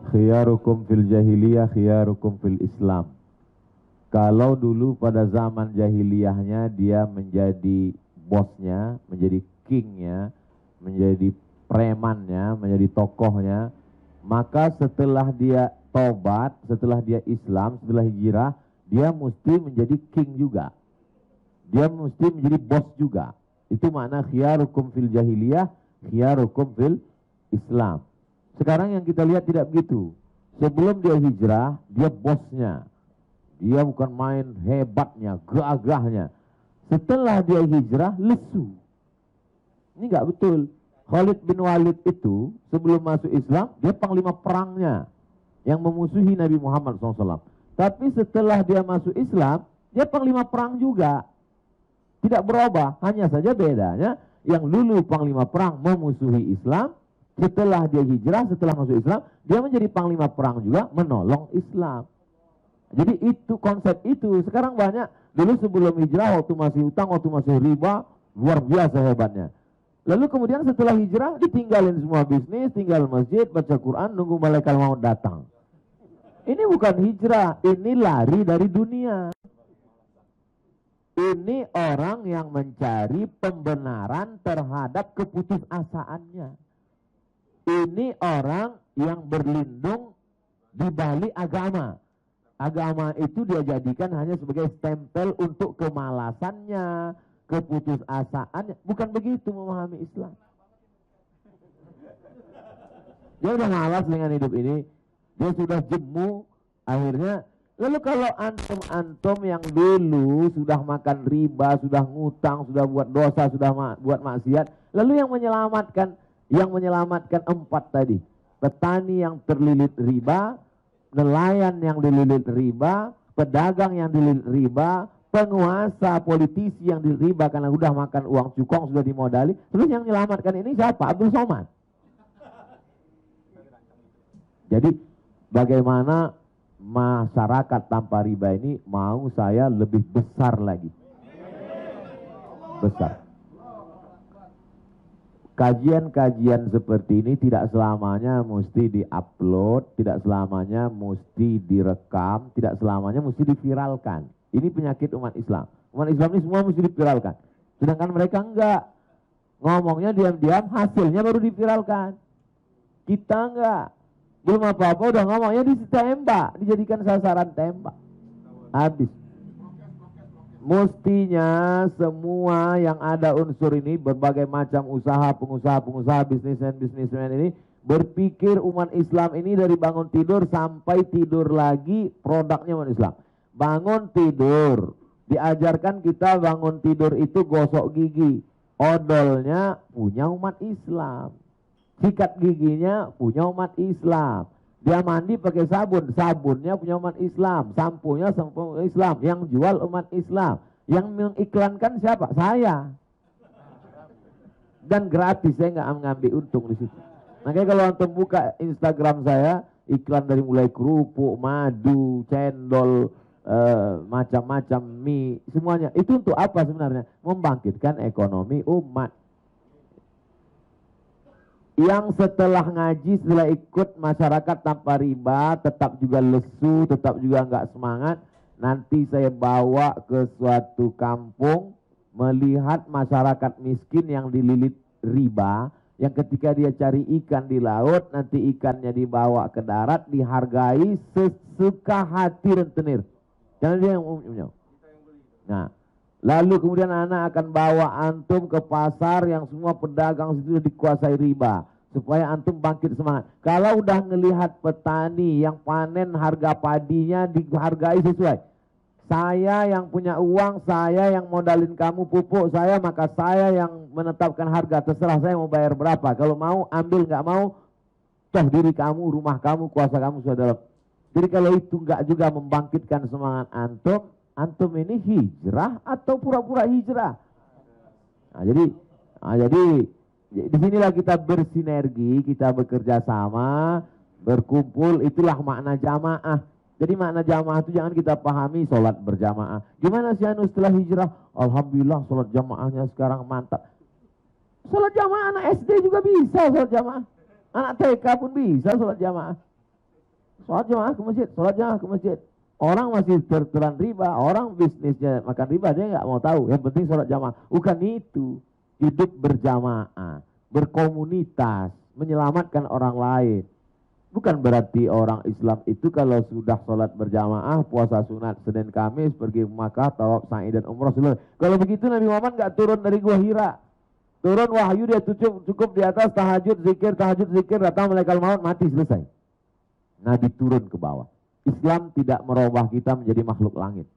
Khiyarukum fil jahiliyah, khiyarukum fil Islam. Kalau dulu pada zaman jahiliyahnya dia menjadi bosnya, menjadi kingnya, menjadi premannya, menjadi tokohnya, maka setelah dia tobat, setelah dia Islam, setelah hijrah, dia mesti menjadi king juga. Dia mesti menjadi bos juga. Itu makna khiyarukum fil jahiliyah, khiyarukum fil Islam. Sekarang yang kita lihat tidak begitu. Sebelum dia hijrah, dia bosnya. Dia bukan main hebatnya, gagahnya. Setelah dia hijrah, lesu. Ini nggak betul. Khalid bin Walid itu sebelum masuk Islam, dia panglima perangnya yang memusuhi Nabi Muhammad SAW. Tapi setelah dia masuk Islam, dia panglima perang juga. Tidak berubah, hanya saja bedanya yang dulu panglima perang memusuhi Islam, setelah dia hijrah, setelah masuk Islam, dia menjadi panglima perang juga menolong Islam. Jadi itu konsep itu. Sekarang banyak, dulu sebelum hijrah, waktu masih utang, waktu masih riba, luar biasa hebatnya. Lalu kemudian setelah hijrah, ditinggalin semua bisnis, tinggal masjid, baca Quran, nunggu malaikat maut datang. Ini bukan hijrah, ini lari dari dunia. Ini orang yang mencari pembenaran terhadap keputusasaannya. Ini orang yang berlindung di balik agama. Agama itu dia jadikan hanya sebagai stempel untuk kemalasannya, keputusasaannya. Bukan begitu memahami Islam. Dia udah malas dengan hidup ini. Dia sudah jemu. Akhirnya, lalu kalau antum-antum yang dulu sudah makan riba, sudah ngutang, sudah buat dosa, sudah buat maksiat. Lalu yang menyelamatkan 4 tadi. Petani yang terlilit riba, nelayan yang dililit riba, pedagang yang dililit riba, penguasa, politisi yang dililit riba karena sudah makan uang cukong, sudah dimodali. Terus yang menyelamatkan ini siapa? Abdul Somad. Jadi bagaimana masyarakat tanpa riba ini mau saya lebih besar lagi. Besar. Kajian-kajian seperti ini tidak selamanya mesti di-upload, tidak selamanya mesti direkam, tidak selamanya mesti diviralkan. Ini penyakit umat Islam. Umat Islam ini semua mesti diviralkan. Sedangkan mereka enggak. Ngomongnya diam-diam, hasilnya baru diviralkan. Kita enggak. Belum apa-apa udah ngomongnya ditembak, dijadikan sasaran tembak. Habis. Mestinya semua yang ada unsur ini, berbagai macam usaha, pengusaha, bisnismen ini berpikir umat Islam ini dari bangun tidur sampai tidur lagi produknya umat Islam. Bangun tidur, diajarkan kita bangun tidur itu gosok gigi. Odolnya punya umat Islam. Sikat giginya punya umat Islam. Dia mandi pakai sabun, sabunnya punya umat Islam, sampunya sampo Islam, yang jual umat Islam, yang mengiklankan siapa? Saya. Dan gratis, saya nggak mengambil untung di situ. Makanya kalau antum buka Instagram saya, iklan dari mulai kerupuk, madu, cendol, macam-macam mie, semuanya. Itu untuk apa sebenarnya? Membangkitkan ekonomi umat. Yang setelah ngaji, setelah ikut masyarakat tanpa riba, tetap juga lesu, tetap juga nggak semangat. Nanti saya bawa ke suatu kampung, melihat masyarakat miskin yang dililit riba, yang ketika dia cari ikan di laut, nanti ikannya dibawa ke darat, dihargai sesuka hati rentenir. Jangan dia yang punya. Nah, lalu kemudian anak akan bawa antum ke pasar yang semua pedagang situ dikuasai riba. Supaya antum bangkit semangat. Kalau udah ngelihat petani yang panen harga padinya dihargai sesuai. Saya yang punya uang, saya yang modalin kamu pupuk saya, maka saya yang menetapkan harga. Terserah saya mau bayar berapa. Kalau mau ambil, nggak mau, toh diri kamu, rumah kamu, kuasa kamu sudah dalam. Jadi kalau itu nggak juga membangkitkan semangat antum, antum ini hijrah atau pura-pura hijrah. Nah, jadi disinilah kita bersinergi, kita bekerja sama, berkumpul, itulah makna jamaah. Jadi makna jamaah itu jangan kita pahami sholat berjamaah. Gimana sih anu setelah hijrah? Alhamdulillah sholat jamaahnya sekarang mantap. Sholat jamaah anak SD juga bisa sholat jamaah. Anak TK pun bisa sholat jamaah. sholat jamaah ke masjid, sholat jamaah ke masjid. Orang masih tertelan riba, orang bisnisnya makan riba, dia nggak mau tahu. Yang penting sholat jamaah. Bukan itu. Hidup berjamaah, berkomunitas, menyelamatkan orang lain. Bukan berarti orang Islam itu kalau sudah sholat berjamaah, puasa sunat Senin Kamis, pergi ke Makkah, tawaf sa'i dan umrah selesai. Kalau begitu Nabi Muhammad nggak turun dari Gua Hira. Turun wahyu dia cukup di atas tahajud zikir, datang malaikat maut, mati selesai. Nabi turun ke bawah. Islam tidak merubah kita menjadi makhluk langit.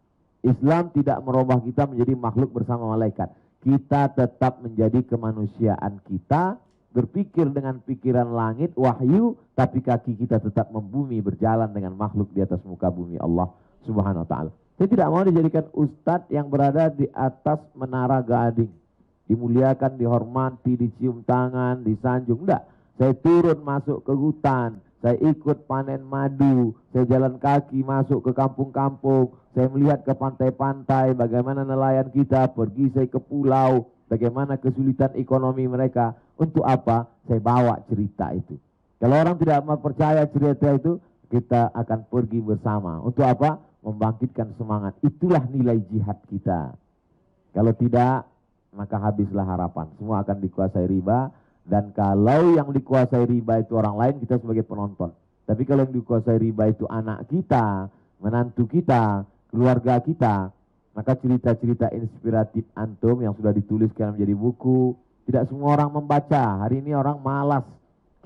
Islam tidak merubah kita menjadi makhluk bersama malaikat. Kita tetap menjadi kemanusiaan kita, berpikir dengan pikiran langit, wahyu, tapi kaki kita tetap membumi, berjalan dengan makhluk di atas muka bumi Allah Subhanahu wa ta'ala. Saya tidak mau dijadikan ustadz yang berada di atas menara gading. Dimuliakan, dihormati, dicium tangan, disanjung. Enggak. Saya turun masuk ke hutan. Saya ikut panen madu. Saya jalan kaki masuk ke kampung-kampung. Saya melihat ke pantai-pantai. Bagaimana nelayan kita. Pergi saya ke pulau. Bagaimana kesulitan ekonomi mereka. Untuk apa? Saya bawa cerita itu. Kalau orang tidak percaya cerita itu, kita akan pergi bersama. Untuk apa? Membangkitkan semangat. Itulah nilai jihad kita. Kalau tidak, maka habislah harapan. Semua akan dikuasai riba. Dan kalau yang dikuasai riba itu orang lain, kita sebagai penonton. Tapi kalau yang dikuasai riba itu anak kita, menantu kita, keluarga kita, maka cerita-cerita inspiratif antum yang sudah dituliskan menjadi buku, tidak semua orang membaca. Hari ini orang malas.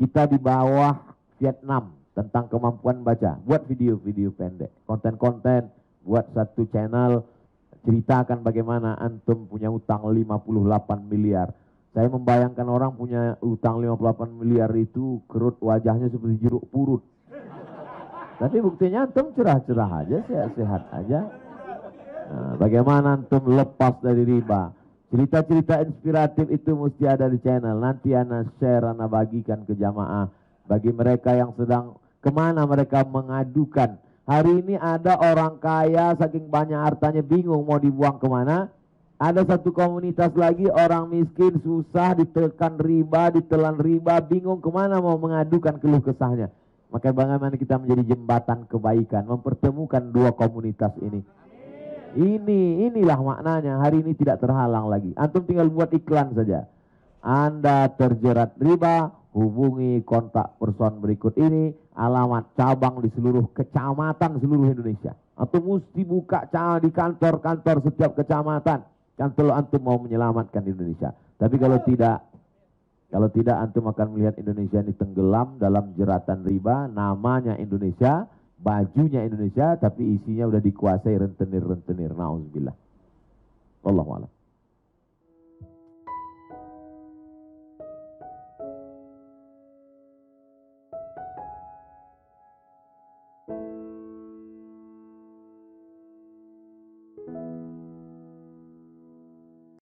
Kita di bawah Vietnam tentang kemampuan baca. Buat video-video pendek, konten-konten, buat satu channel, ceritakan bagaimana antum punya utang 58 miliar. Saya membayangkan orang punya utang 58 miliar itu kerut wajahnya seperti jeruk purut. Tapi buktinya antum cerah-cerah aja, sehat-sehat aja. Nah, bagaimana antum lepas dari riba? Cerita-cerita inspiratif itu mesti ada di channel. Nanti ana share, ana bagikan ke jamaah. Bagi mereka yang sedang kemana mereka mengadukan. Hari ini ada orang kaya saking banyak hartanya bingung mau dibuang kemana. Ada satu komunitas lagi orang miskin susah ditekan riba, ditelan riba, bingung kemana mau mengadukan keluh kesahnya. Maka bagaimana kita menjadi jembatan kebaikan, mempertemukan dua komunitas ini. Inilah maknanya. Hari ini tidak terhalang lagi. Antum tinggal buat iklan saja. Anda terjerat riba, hubungi kontak person berikut ini, alamat cabang di seluruh kecamatan seluruh Indonesia. Antum mesti buka di kantor-kantor setiap kecamatan. Kalau antum mau menyelamatkan Indonesia. Tapi kalau tidak antum akan melihat Indonesia ini tenggelam dalam jeratan riba, namanya Indonesia, bajunya Indonesia, tapi isinya udah dikuasai rentenir-rentenir. Nauzubillah. Wallahu a'lam.